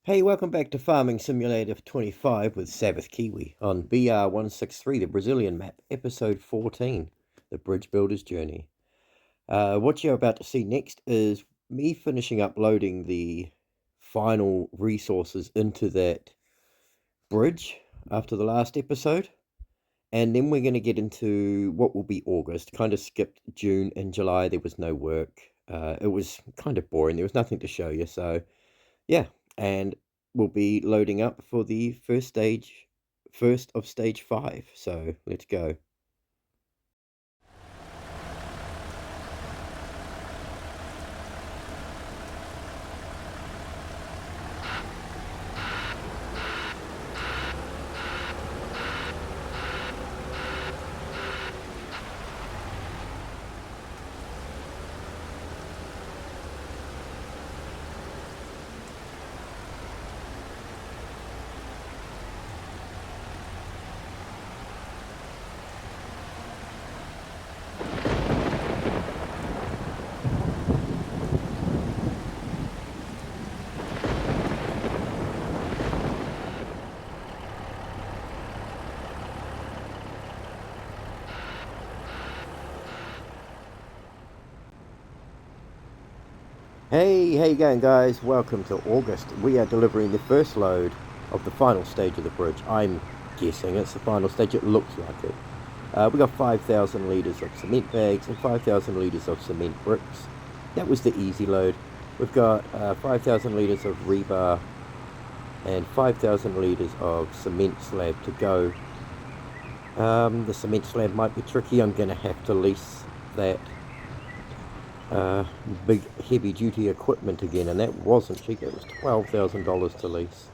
Hey, welcome back to Farming Simulator 25 with Sabbath Kiwi on BR163, the Brazilian map, episode 14, the Bridge Builder's Journey. What you're about to see next is me finishing uploading the final resources into that bridge after the last episode. And then we're going to get into what will be August. Kind of skipped June and July. There was no work. It was kind of boring. There was nothing to show you. So yeah, and we'll be loading up for the first of stage 5. So let's go. Hey, how you going, guys? Welcome to August. We are delivering the first load of the final stage of the bridge. I'm guessing it's the final stage. It looks like it. We got 5,000 litres of cement bags and 5,000 litres of cement bricks. That was the easy load. We've got 5,000 litres of rebar and 5,000 litres of cement slab to go. The cement slab might be tricky. I'm going to have to lease that big heavy duty equipment again, and that wasn't cheap. It was $12,000 to lease.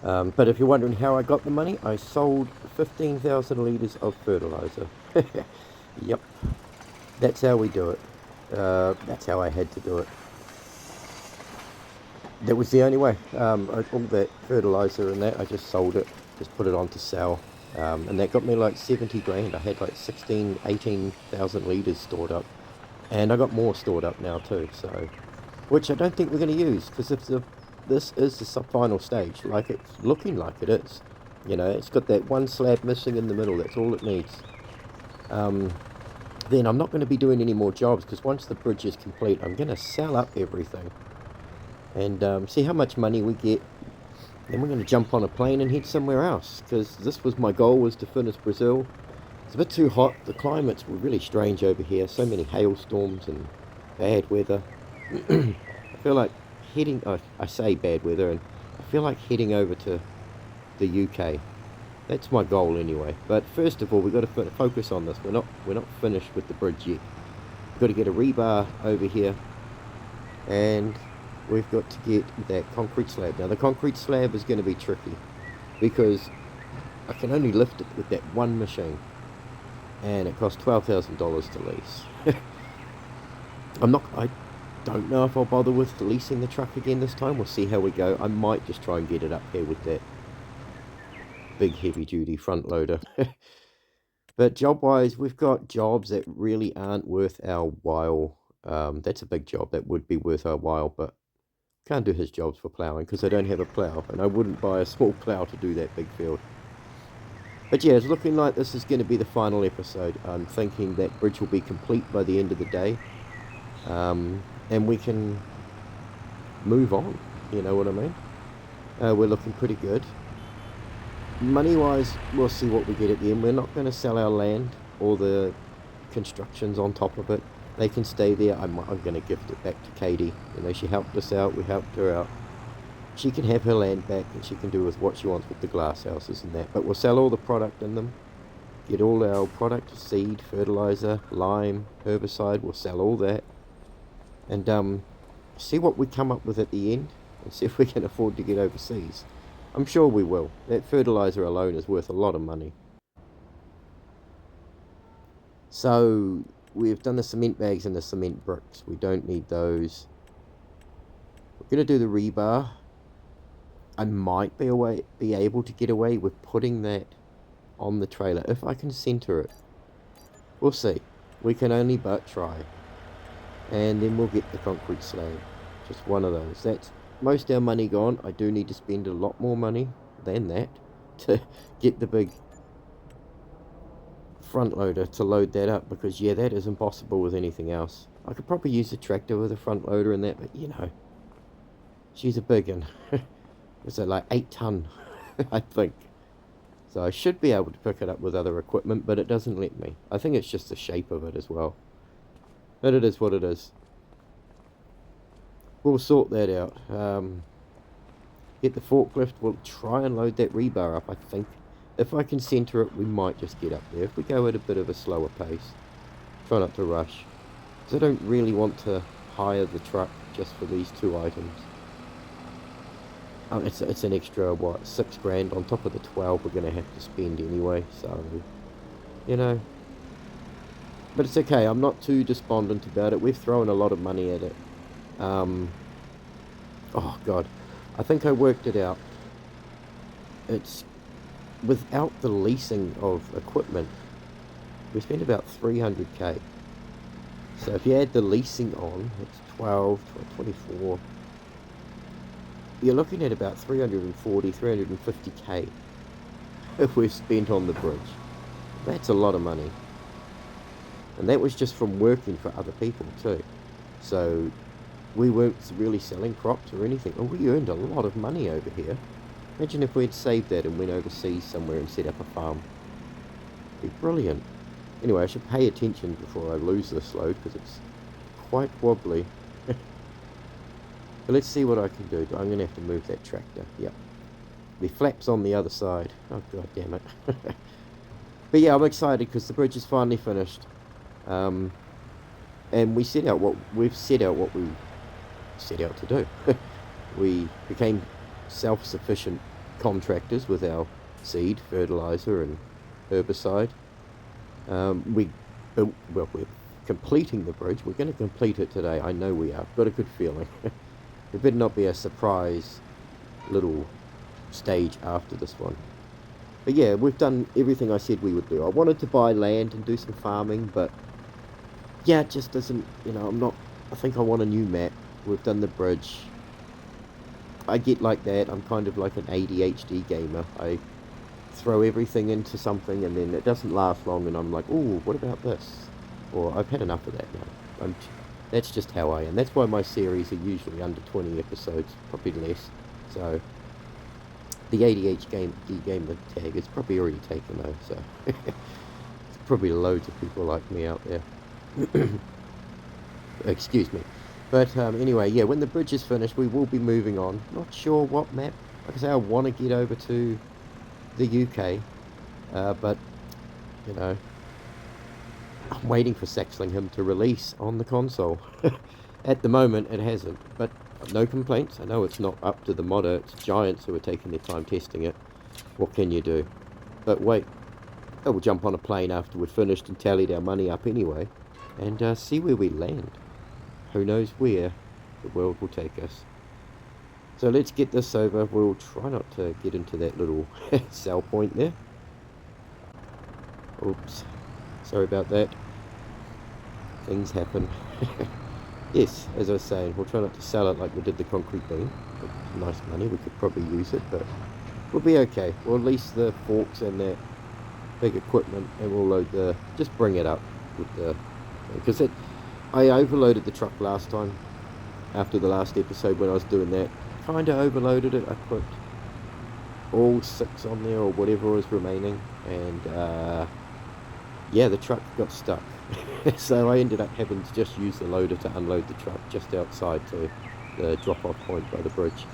But if you're wondering how I got the money, I sold 15,000 litres of fertilizer. Yep, that's how we do it. That's how I had to do it. That was the only way. All that fertilizer and that, I just sold it, just put it on to sell. And that got me like 70 grand. I had like 18,000 litres stored up. And I got more stored up now too, so, which I don't think we're going to use, because if this is the final stage, like it's looking like it is, you know, it's got that one slab missing in the middle, that's all it needs. Then I'm not going to be doing any more jobs, because once the bridge is complete, I'm going to sell up everything, and see how much money we get. Then we're going to jump on a plane and head somewhere else, because this was my goal, was to finish Brazil. It's a bit too hot. The climates were really strange over here. So many hailstorms and bad weather. I feel like heading... I say bad weather, and I feel like heading over to the UK. That's my goal anyway. But first of all, we've got to focus on this. We're not finished with the bridge yet. We've got to get a rebar over here. And we've got to get that concrete slab. Now, the concrete slab is going to be tricky, because I can only lift it with that one machine. And it costs $12,000 to lease. I don't know if I'll bother with leasing the truck again this time. We'll see how we go. I might just try and get it up here with that big heavy duty front loader. But job wise, we've got jobs that really aren't worth our while. That's a big job that would be worth our while, but can't do his jobs for ploughing because I don't have a plough, and I wouldn't buy a small plough to do that big field. But yeah, it's looking like this is going to be the final episode. I'm thinking that bridge will be complete by the end of the day. And we can move on, you know what I mean? We're looking pretty good. Money-wise, we'll see what we get at the end. We're not going to sell our land or the constructions on top of it. They can stay there. I'm going to gift it back to Katie. You know, she helped us out. We helped her out. She can have her land back, and she can do with what she wants with the glass houses and that. But we'll sell all the product in them. Get all our product, seed, fertilizer, lime, herbicide. We'll sell all that. And see what we come up with at the end. And see if we can afford to get overseas. I'm sure we will. That fertilizer alone is worth a lot of money. So, we've done the cement bags and the cement bricks. We don't need those. We're going to do the rebar. I might be able to get away with putting that on the trailer if I can center it. We'll see. We can only but try. And then we'll get the concrete slab. Just one of those. most of our money gone. I do need to spend a lot more money than that to get the big front loader to load that up, because yeah, that is impossible with anything else. I could probably use a tractor with a front loader and that, but you know, she's a big one. It's like 8 ton, I think. So I should be able to pick it up with other equipment, but it doesn't let me. I think it's just the shape of it as well. But it is what it is. We'll sort that out. Get the forklift. We'll try and load that rebar up, I think. If I can centre it, we might just get up there. If we go at a bit of a slower pace, try not to rush. Because I don't really want to hire the truck just for these 2 items. It's an extra, what, 6 grand on top of the 12 we're going to have to spend anyway, so, you know. But it's okay, I'm not too despondent about it. We've thrown a lot of money at it. Oh, God. I think I worked it out. It's, without the leasing of equipment, we spent about 300k. So if you add the leasing on, it's 12, 24. You're looking at about 340, 350k if we've spent on the bridge. That's a lot of money. And that was just from working for other people too. So we weren't really selling crops or anything. And we earned a lot of money over here. Imagine if we'd saved that and went overseas somewhere and set up a farm. It'd be brilliant. Anyway, I should pay attention before I lose this load, because it's quite wobbly. But let's see what I can do. I'm going to have to move that tractor. Yep. The flap's on the other side. Oh, God damn it. But yeah, I'm excited because the bridge is finally finished. And we've set out what we set out to do. We became self-sufficient contractors with our seed, fertilizer, and herbicide. We're completing the bridge. We're going to complete it today. I know we are. I've got a good feeling. It better not be a surprise little stage after this one. But yeah, we've done everything I said we would do. I wanted to buy land and do some farming, but yeah, it just doesn't, you know, I think I want a new map. We've done the bridge. I get like that. I'm kind of like an ADHD gamer. I throw everything into something and then it doesn't last long and I'm like, oh, what about this? Or I've had enough of that now. That's just how I am. That's why my series are usually under 20 episodes, probably less. So the ADHD gamer tag is probably already taken though, so there's probably loads of people like me out there. Excuse me. But anyway, yeah, when the bridge is finished, we will be moving on. Not sure what map. Like I say, I want to get over to the UK, but, you know, I'm waiting for Saxlingham to release on the console. At the moment, it hasn't, but no complaints. I know it's not up to the modder. It's Giants who are taking their time testing it. What can you do? But wait, we'll jump on a plane after we're finished and tallied our money up anyway, and see where we land. Who knows where the world will take us. So let's get this over. We'll try not to get into that little sell point there. Oops. Sorry about that. Things happen. Yes, as I was saying, we'll try not to sell it like we did the concrete beam. Nice money, we could probably use it, but we'll be okay. We'll lease the forks and that big equipment and we'll load just bring it up with the, because I overloaded the truck last time, after the last episode when I was doing that. Kind of overloaded it. I put all 6 on there or whatever was remaining, and yeah, the truck got stuck. So I ended up having to just use the loader to unload the truck just outside to the drop-off point by the bridge.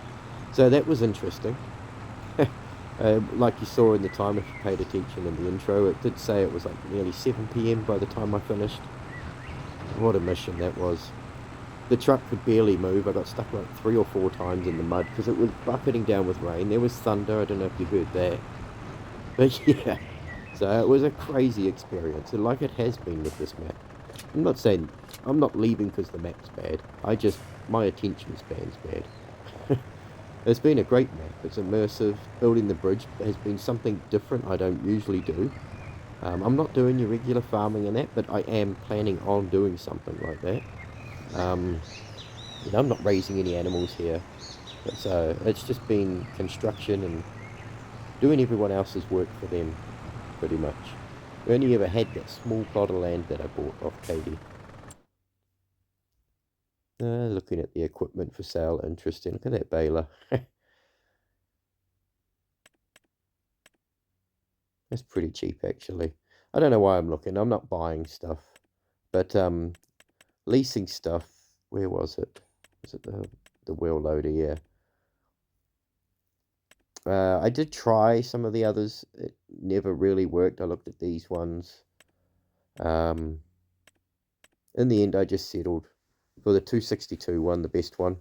So that was interesting. Like you saw in the time, if you paid attention in the intro, it did say it was like nearly 7 PM by the time I finished. What a mission that was. The truck could barely move. I got stuck like 3 or 4 times in the mud because it was bucketing down with rain. There was thunder. I don't know if you heard that. But yeah, so it was a crazy experience, and like it has been with this map. I'm not saying I'm not leaving because the map's bad. My attention span's bad. It's been a great map. It's immersive. Building the bridge has been something different I don't usually do. I'm not doing your regular farming and that, but I am planning on doing something like that. You know, I'm not raising any animals here. So it's just been construction and doing everyone else's work for them, pretty much. I only ever had that small plot of land that I bought off Katie. Looking at the equipment for sale, interesting. Look at that baler. That's pretty cheap, actually. I don't know why I'm looking. I'm not buying stuff. But leasing stuff, where was it? Was it the wheel loader? Yeah. I did try some of the others. It never really worked. I looked at these ones. In the end, I just settled for the 262 one, the best one,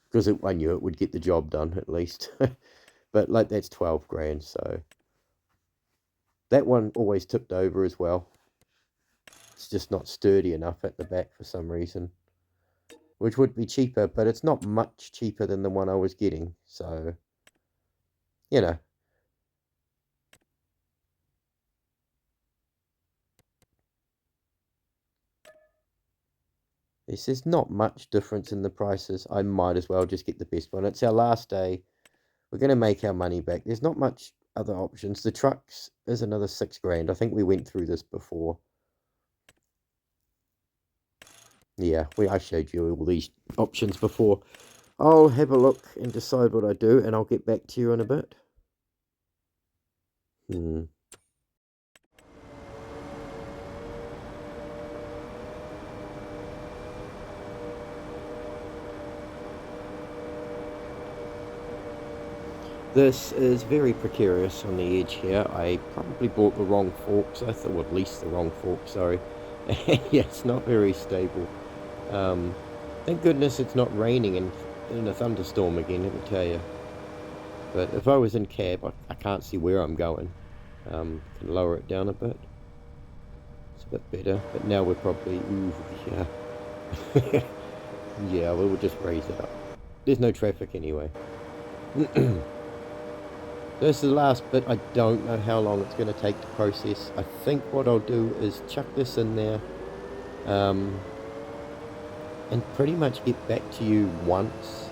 because I knew it would get the job done at least. But like that's 12 grand, so that one always tipped over as well. It's just not sturdy enough at the back for some reason, which would be cheaper, but it's not much cheaper than the one I was getting. So, you know, there's not much difference in the prices. I might as well just get the best one. It's our last day. We're going to make our money back. There's not much other options. The trucks is another 6 grand. I think we went through this before. Yeah, I showed you all these options before. I'll have a look and decide what I do, and I'll get back to you in a bit. This is very precarious on the edge here. I probably bought the wrong forks. I thought, well, at least the wrong fork, sorry. Yeah, it's not very stable. Thank goodness it's not raining and in a thunderstorm again, let me tell you. But if I was in cab, I can't see where I'm going. Can lower it down a bit. It's a bit better, but now we're probably, ooh, yeah. Yeah, we'll just raise it up. There's no traffic anyway. This is the last bit. I don't know how long it's going to take to process. I think what I'll do is chuck this in there and pretty much get back to you once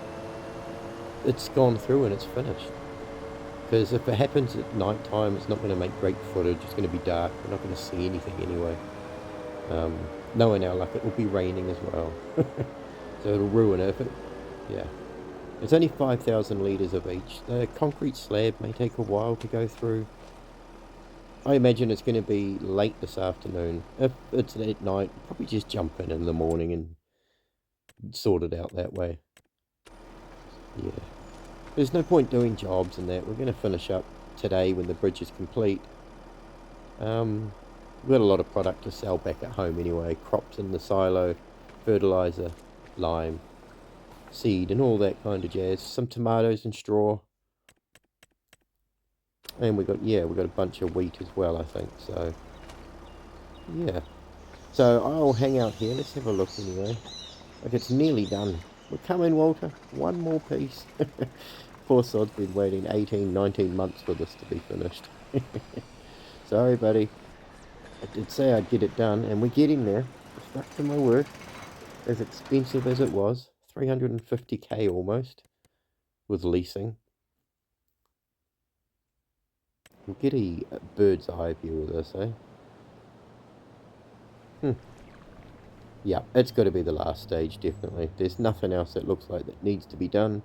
it's gone through and it's finished. Because if it happens at night time, it's not going to make great footage. It's going to be dark. We're not going to see anything anyway. Knowing our luck, it will be raining as well. So it'll ruin it. Yeah. It's only 5,000 litres of each. The concrete slab may take a while to go through. I imagine it's going to be late this afternoon. If it's at night, probably just jump in the morning and sort it out that way. Yeah. There's no point doing jobs and that. We're going to finish up today when the bridge is complete. We've got a lot of product to sell back at home anyway. Crops in the silo, fertiliser, lime, seed and all that kind of jazz. Some tomatoes and straw. And we got a bunch of wheat as well, I think. So yeah. So I'll hang out here. Let's have a look anyway. Like it's nearly done. We're coming, Walter. One more piece. Poor sod's been waiting 18, 19 months for this to be finished. Sorry, buddy. I did say I'd get it done, and we're getting there. I stuck to my word. As expensive as it was. 350k almost with leasing. We'll get a bird's eye view of this, eh? Yeah, it's got to be the last stage, definitely. There's nothing else that looks like that needs to be done.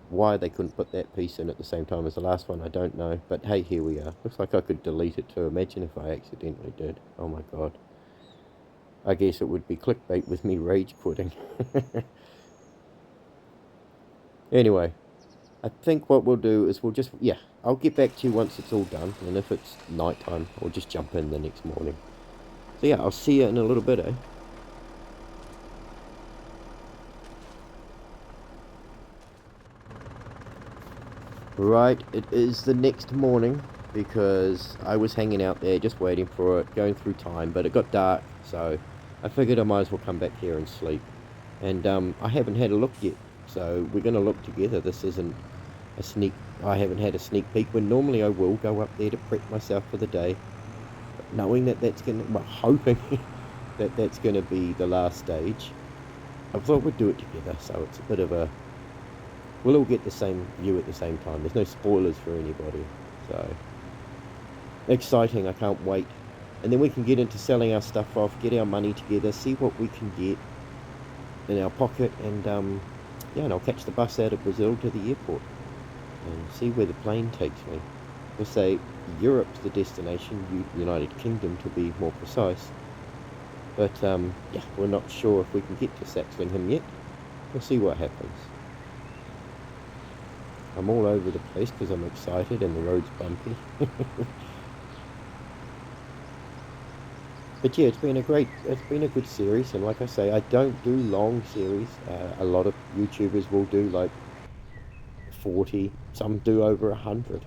Why they couldn't put that piece in at the same time as the last one, I don't know. But hey, here we are. Looks like I could delete it too. Imagine if I accidentally did. Oh my god. I guess it would be clickbait with me rage quitting. Anyway, I think what we'll do is I'll get back to you once it's all done. And if it's night time, I'll just jump in the next morning. So yeah, I'll see you in a little bit, eh? Right, it is the next morning because I was hanging out there just waiting for it, going through time, but it got dark, so I figured I might as well come back here and sleep. And I haven't had a look yet, so we're going to look together. This isn't a sneak, I haven't had a sneak peek when normally I will go up there to prep myself for the day. But knowing that that's going to, well, hoping that that's going to be the last stage, I thought we'd do it together, so it's a bit of a we'll all get the same view at the same time. There's no spoilers for anybody. So, exciting, I can't wait. And then we can get into selling our stuff off, get our money together, see what we can get in our pocket, and yeah, and I'll catch the bus out of Brazil to the airport and see where the plane takes me. We'll say Europe's the destination, United Kingdom to be more precise. But yeah, we're not sure if we can get to Saxlingham yet. We'll see what happens. I'm all over the place because I'm excited and the road's bumpy. But yeah, it's been a good series, and like I say, I don't do long series. A lot of YouTubers will do like 40, some do over 100.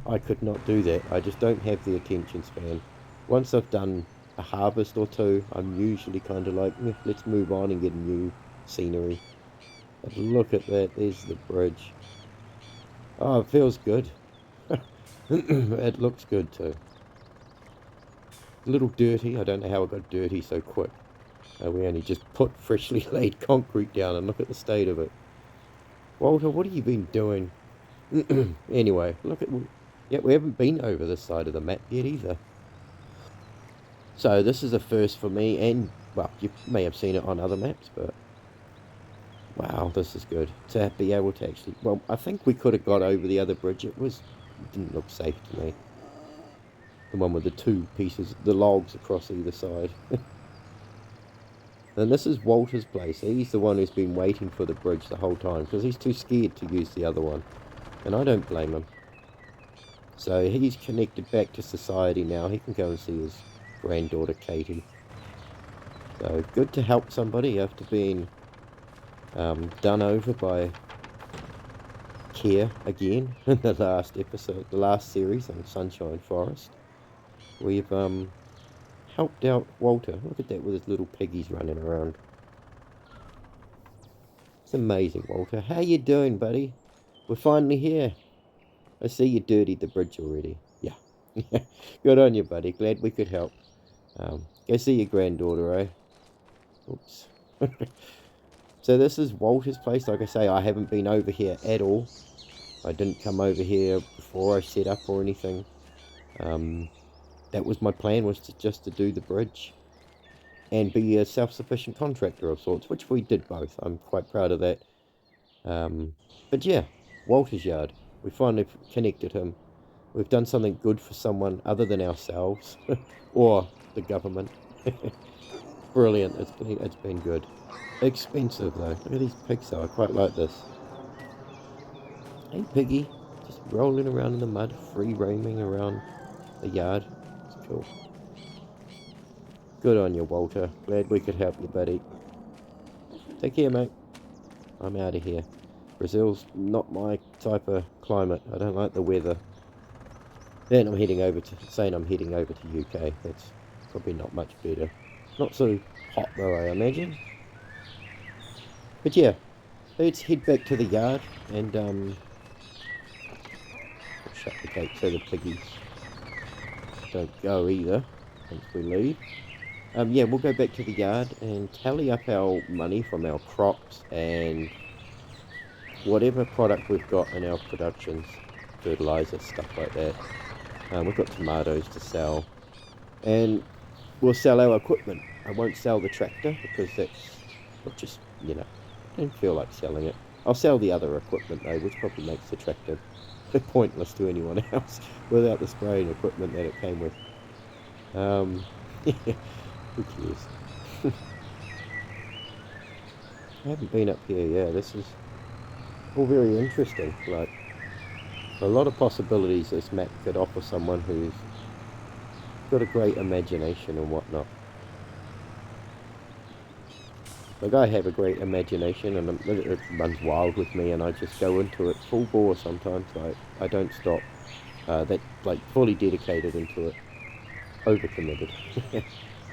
I could not do that. I just don't have the attention span. Once I've done a harvest or two, I'm usually kind of like, let's move on and get new scenery. But look at that, there's the bridge. Oh, it feels good. It looks good too. A little dirty. I don't know how it got dirty so quick. We only just put freshly laid concrete down, and look at the state of it. Walter, what have you been doing? Anyway, look at... Yeah, we haven't been over this side of the map yet either. So this is a first for me, and, well, you may have seen it on other maps, but... Wow, this is good. To be able to actually... Well, I think we could have got over the other bridge. It didn't look safe to me. The one with the two pieces, the logs across either side. And this is Walter's place. He's the one who's been waiting for the bridge the whole time, because he's too scared to use the other one. And I don't blame him. So he's connected back to society now. He can go and see his granddaughter, Katie. So good to help somebody after being done over by Care again in the last episode, the last series on Sunshine Forest. We've helped out Walter. Look at that with his little piggies running around. It's amazing, Walter. How you doing, buddy? We're finally here. I see you dirtied the bridge already. Yeah. Good on you, buddy. Glad we could help. Go see your granddaughter, eh? Oops. So this is Walter's place. Like I say, I haven't been over here at all. I didn't come over here before I set up or anything. That was my plan, was just to do the bridge and be a self-sufficient contractor of sorts, which we did both. I'm quite proud of that. But yeah, Walter's yard. We finally connected him. We've done something good for someone other than ourselves or the government. Brilliant. It's been good. Expensive though. Look at these pigs though. I quite like this. Hey piggy, just rolling around in the mud, free roaming around the yard. It's cool. Good on you, Walter. Glad we could help you, buddy. Take care, mate. I'm out of here. Brazil's not my type of climate. I don't like the weather. Then I'm heading over to UK. That's probably not much better. Not so hot though, I imagine. But yeah, let's head back to the yard and shut the gate so the piggies don't go either once we leave. Yeah, we'll go back to the yard and tally up our money from our crops and whatever product we've got in our productions, fertilizer, stuff like that. We've got tomatoes to sell, and we'll sell our equipment. I won't sell the tractor because that's just, I don't feel like selling it. I'll sell the other equipment though, which probably makes the tractor pointless to anyone else without the spraying equipment that it came with. Yeah, who cares? I haven't been up here, yeah, this is all very interesting. Like, a lot of possibilities this map could offer someone who's got a great imagination and whatnot. Like, I have a great imagination and it runs wild with me, and I just go into it full bore sometimes. Like, I don't stop. Like, fully dedicated into it. Overcommitted.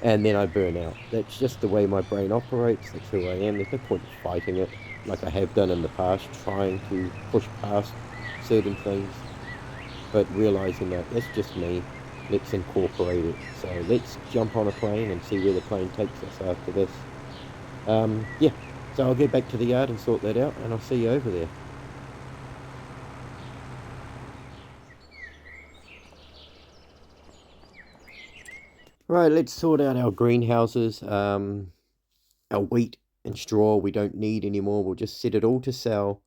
And then I burn out. That's just the way my brain operates. That's who I am. There's no point in fighting it like I have done in the past, trying to push past certain things, but realizing that that's just me. Let's incorporate it. So let's jump on a plane and see where the plane takes us after this. Yeah, so I'll get back to the yard and sort that out, and I'll see you over there. Right, let's sort out our greenhouses. Our wheat and straw we don't need anymore. We'll just set it all to sell.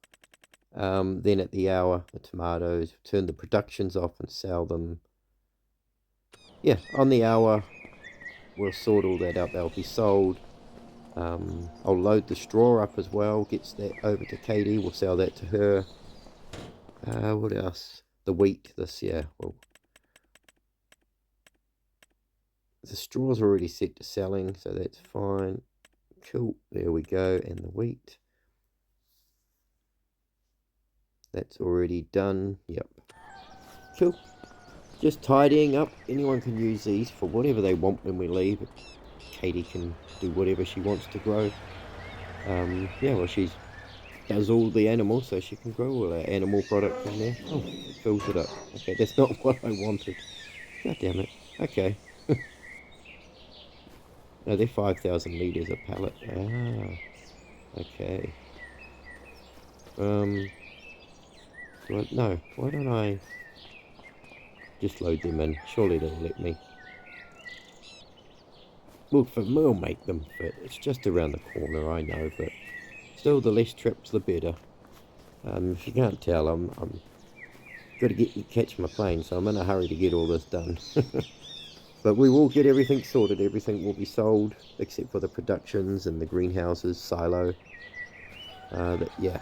Then at the hour, the tomatoes, turn the productions off and sell them. Yeah, on the hour, we'll sort all that out. They'll be sold. I'll load the straw up as well. Gets that over to Katie. We'll sell that to her. What else? The wheat this year. Well, the straw's already set to selling, so that's fine. Cool. There we go. And the wheat. That's already done. Yep. Cool. Just tidying up. Anyone can use these for whatever they want when we leave. Katie can do whatever she wants to grow. Yeah, well, she does all the animals, so she can grow all that animal product in there. Oh, it fills it up. Okay, that's not what I wanted. God damn it. Okay. No, they're 5,000 litres a pallet. Ah, okay. No, why don't I just load them in? Surely they'll let me. We'll make them fit. It's just around the corner, I know, but still, the less trips, the better. If you can't tell, I'm got to catch my plane, so I'm in a hurry to get all this done. But we will get everything sorted. Everything will be sold, except for the productions and the greenhouses, silo. Yeah,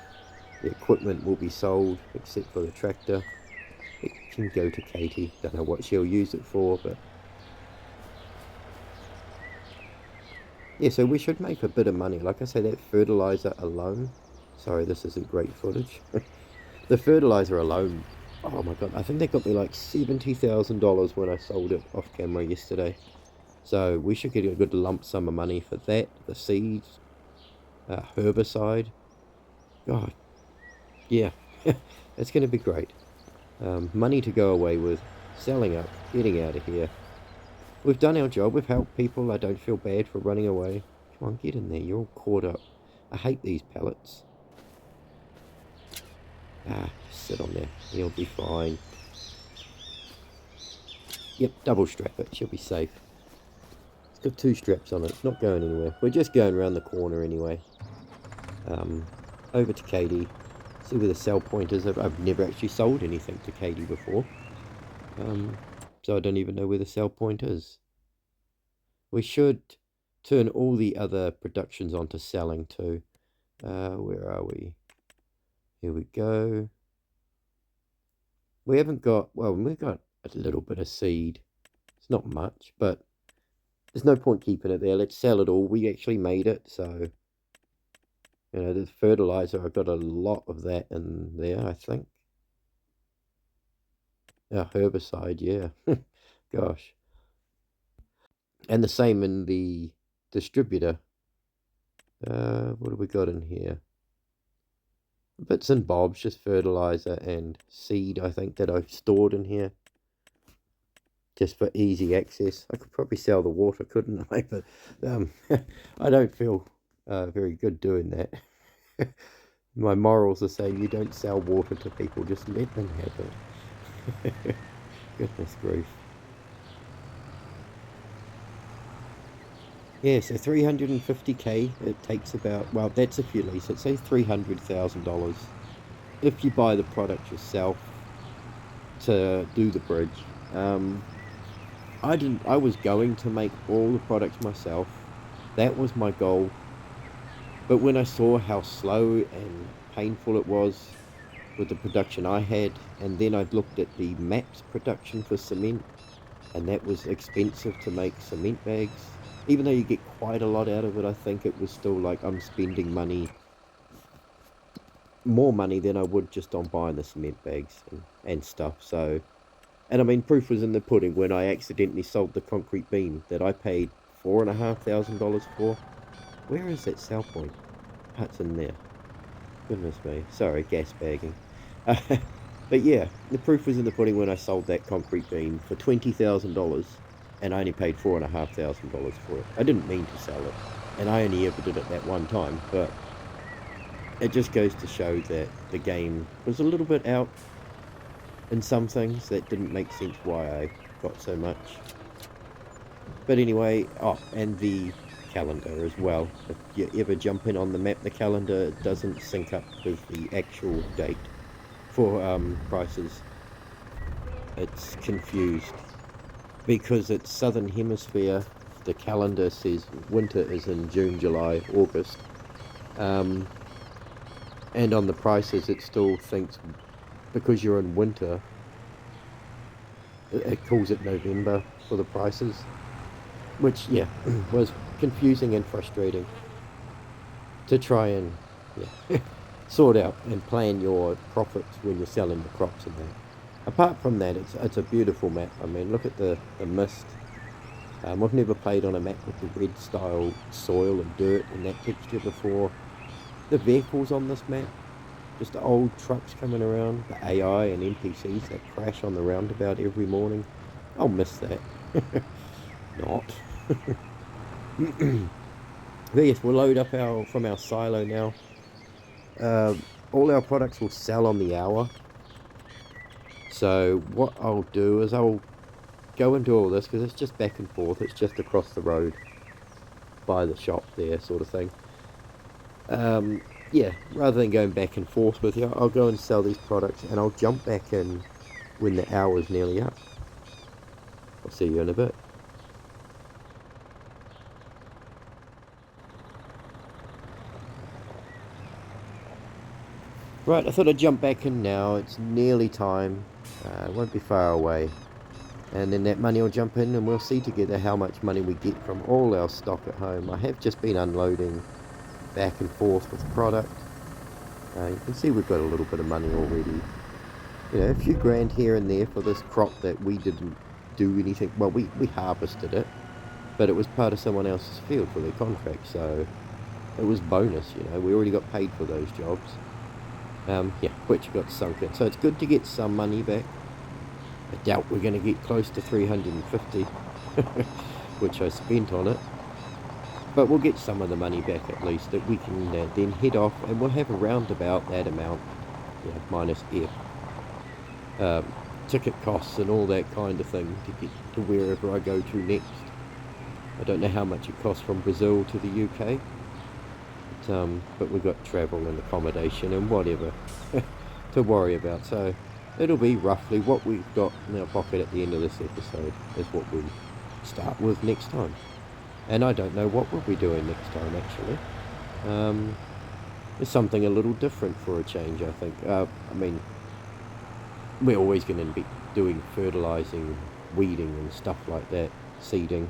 the equipment will be sold, except for the tractor. It can go to Katie. Don't know what she'll use it for, but yeah, so we should make a bit of money. Like I say, that fertilizer alone. Sorry, this isn't great footage. The fertilizer alone, oh my god, I think they got me like $70,000 when I sold it off camera yesterday. So we should get a good lump sum of money for that, the seeds, herbicide. God, yeah, it's going to be great. Money to go away with, selling up, getting out of here. We've done our job, we've helped people, I don't feel bad for running away. Come on, get in there, you're all caught up. I hate these pellets. Sit on there. He'll be fine. Yep, double strap it. She'll be safe. It's got 2 straps on it. It's not going anywhere. We're just going around the corner anyway. Over to Katie. See where the sell point is. I've never actually sold anything to Katie before. So I don't even know where the sell point is. We should turn all the other productions onto selling too. Where are we? Here we go. We haven't got, well, we've got a little bit of seed. It's not much, but there's no point keeping it there. Let's sell it all. We actually made it, so, you know, the fertilizer, I've got a lot of that in there, I think. Herbicide, yeah. Gosh. And the same in the distributor. What have we got in here? Bits and bobs, just fertilizer and seed, I think, that I've stored in here. Just for easy access. I could probably sell the water, couldn't I? But I don't feel very good doing that. My morals are saying you don't sell water to people, just let them have it. Goodness grief. Yeah, so 350k, it takes about, well, that's if you lease it, say $300,000. If you buy the product yourself to do the bridge. I was going to make all the products myself. That was my goal. But when I saw how slow and painful it was with the production I had, and then I looked at the MAPS production for cement, and that was expensive to make cement bags. Even though you get quite a lot out of it, I think it was still like I'm spending money, more money than I would just on buying the cement bags and stuff. So, and I mean, proof was in the pudding when I accidentally sold the concrete beam that I paid $4,500 for. Where is that sell point? It's in there. Goodness me. Sorry, gas bagging. But yeah, the proof was in the pudding when I sold that concrete beam for $20,000, and I only paid $4,500 for it. I didn't mean to sell it, and I only ever did it that one time, but it just goes to show that the game was a little bit out in some things that didn't make sense why I got so much. But anyway, oh, and the calendar as well. If you ever jump in on the map, the calendar doesn't sync up with the actual date for prices. It's confused because it's southern hemisphere. The calendar says winter is in June, July, August, um, and on the prices it still thinks because you're in winter, it calls it November for the prices, which yeah was confusing and frustrating to try and yeah, sort out and plan your profits when you're selling the crops and that. Apart from that, it's a beautiful map. I mean, look at the mist. I've never played on a map with the red style soil and dirt and that texture before. The vehicles on this map, just the old trucks coming around, the AI and NPCs that crash on the roundabout every morning. I'll miss that. Not. But yes, we'll load up from our silo now. All our products will sell on the hour. So what I'll do is I'll go and do all this because it's just back and forth. It's just across the road by the shop there, sort of thing. Yeah, rather than going back and forth with you, I'll go and sell these products and I'll jump back in when the hour's nearly up. I'll see you in a bit. Right, I thought I'd jump back in now. It's nearly time. It won't be far away. And then that money will jump in and we'll see together how much money we get from all our stock at home. I have just been unloading back and forth with product. You can see we've got a little bit of money already. You know, a few grand here and there for this crop that we didn't do anything. Well, we harvested it, but it was part of someone else's field for their contract, so it was bonus, you know. We already got paid for those jobs. Yeah, which got sunk in. So it's good to get some money back. I doubt we're going to get close to 350, which I spent on it. But we'll get some of the money back at least that we can then head off, and we'll have around about that amount, yeah, minus air, ticket costs and all that kind of thing to get to wherever I go to next. I don't know how much it costs from Brazil to the UK. But we've got travel and accommodation and whatever to worry about, so it'll be roughly what we've got in our pocket at the end of this episode is what we start with next time. And I don't know what we'll be doing next time, actually. It's something a little different for a change, I think. I mean, we're always going to be doing fertilising, weeding and stuff like that, seeding.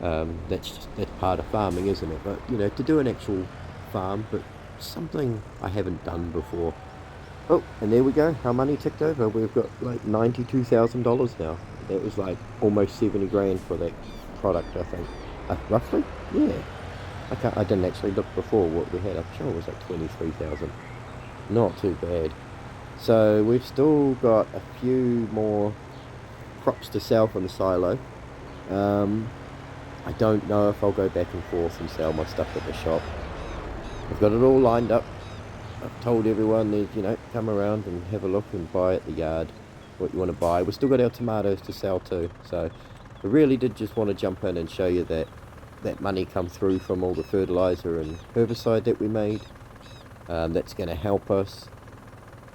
That's part of farming, isn't it? But you know, to do an actual farm, but something I haven't done before. Oh, and there we go. Our money ticked over. We've got like $92,000 now. That was like almost 70 grand for that product, I think. Roughly, yeah. I didn't actually look before what we had. I'm sure it was like 23,000. Not too bad. So we've still got a few more crops to sell from the silo. I don't know if I'll go back and forth and sell my stuff at the shop. I've got it all lined up. I've told everyone that, you know, come around and have a look and buy at the yard what you want to buy. We've still got our tomatoes to sell too. So I really did just want to jump in and show you that money come through from all the fertilizer and herbicide that we made. That's going to help us.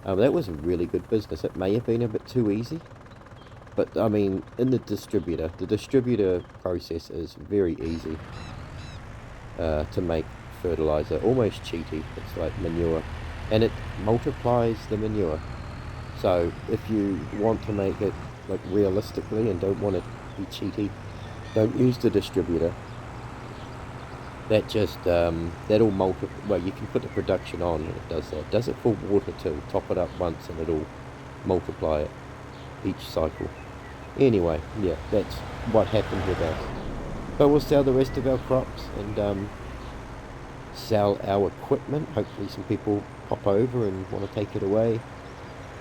That was a really good business. It may have been a bit too easy. But, I mean, in the distributor process is very easy to make fertilizer, almost cheaty. It's like manure, and it multiplies the manure. So, if you want to make it like realistically and don't want it to be cheaty, don't use the distributor. That just, that'll multiply. Well, you can put the production on and it does that. It does it for water too. Top it up once and it'll multiply it each cycle. Anyway, yeah, that's what happened with us. But we'll sell the rest of our crops and sell our equipment. Hopefully some people pop over and want to take it away.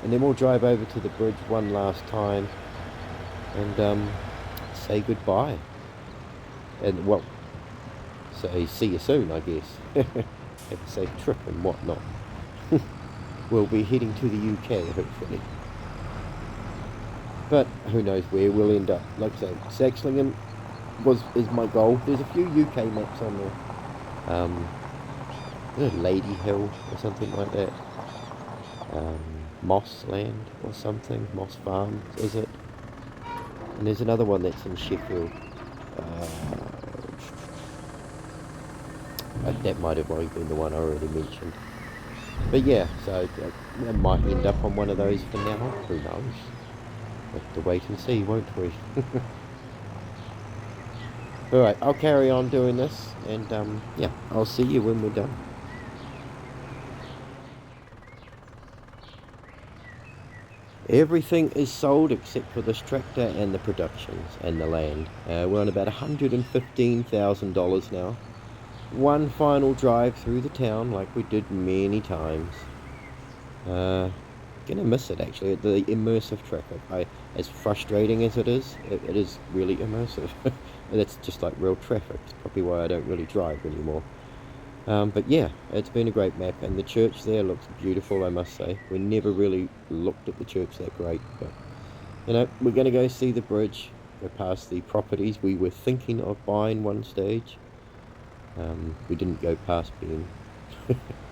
And then we'll drive over to the bridge one last time and say goodbye. And, well, say see you soon, I guess. Have a safe trip and whatnot. We'll be heading to the UK, hopefully. But who knows where we'll end up. Like I say, Saxlingham, is my goal. There's a few UK maps on there. Lady Hill or something like that. Moss Land or something. Moss Farm, is it? And there's another one that's in Sheffield. That might have already been the one I already mentioned. But yeah, so I might end up on one of those for now. Who knows? We'll have to wait and see, won't we? Alright, I'll carry on doing this, and yeah, I'll see you when we're done. Everything is sold except for this tractor and the productions and the land. We're on about $115,000 now. One final drive through the town like we did many times. Gonna miss it actually, the immersive traffic. As frustrating as it is really immersive. That's just like real traffic. It's probably why I don't really drive anymore. But yeah, it's been a great map, and the church there looks beautiful, I must say. We never really looked at the church that great, but you know, we're going to go see the bridge, go past the properties we were thinking of buying one stage. We didn't go past Ben.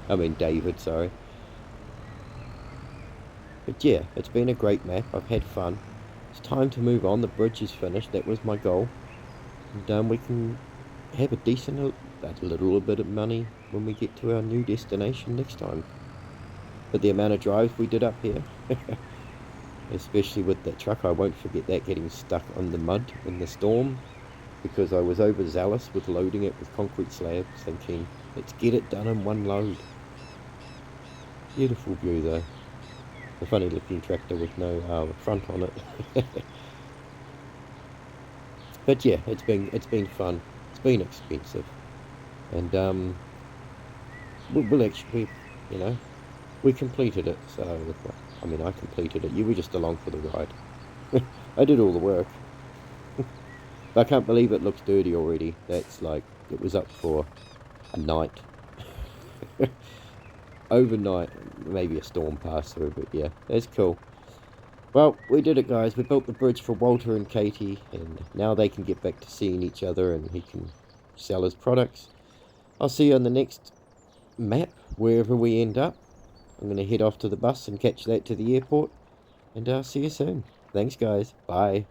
I mean David, sorry. But yeah, it's been a great map. I've had fun. It's time to move on. The bridge is finished. That was my goal. And we can have a little bit of money when we get to our new destination next time. But the amount of drives we did up here, especially with that truck, I won't forget that, getting stuck on the mud in the storm, because I was overzealous with loading it with concrete slabs, thinking, let's get it done in one load. Beautiful view though. A funny looking tractor with no front on it. But yeah, it's been fun. It's been expensive, and we'll actually, you know, we completed it. So I mean, I completed it. You were just along for the ride. I did all the work. But I can't believe it looks dirty already. That's like, it was up for a night. Overnight, maybe a storm passed through, but yeah, that's cool. Well, we did it, guys. We built the bridge for Walter and Katie, and now they can get back to seeing each other, and he can sell his products. I'll see you on the next map, wherever we end up. I'm going to head off to the bus and catch that to the airport, and I'll see you soon. Thanks, guys. Bye.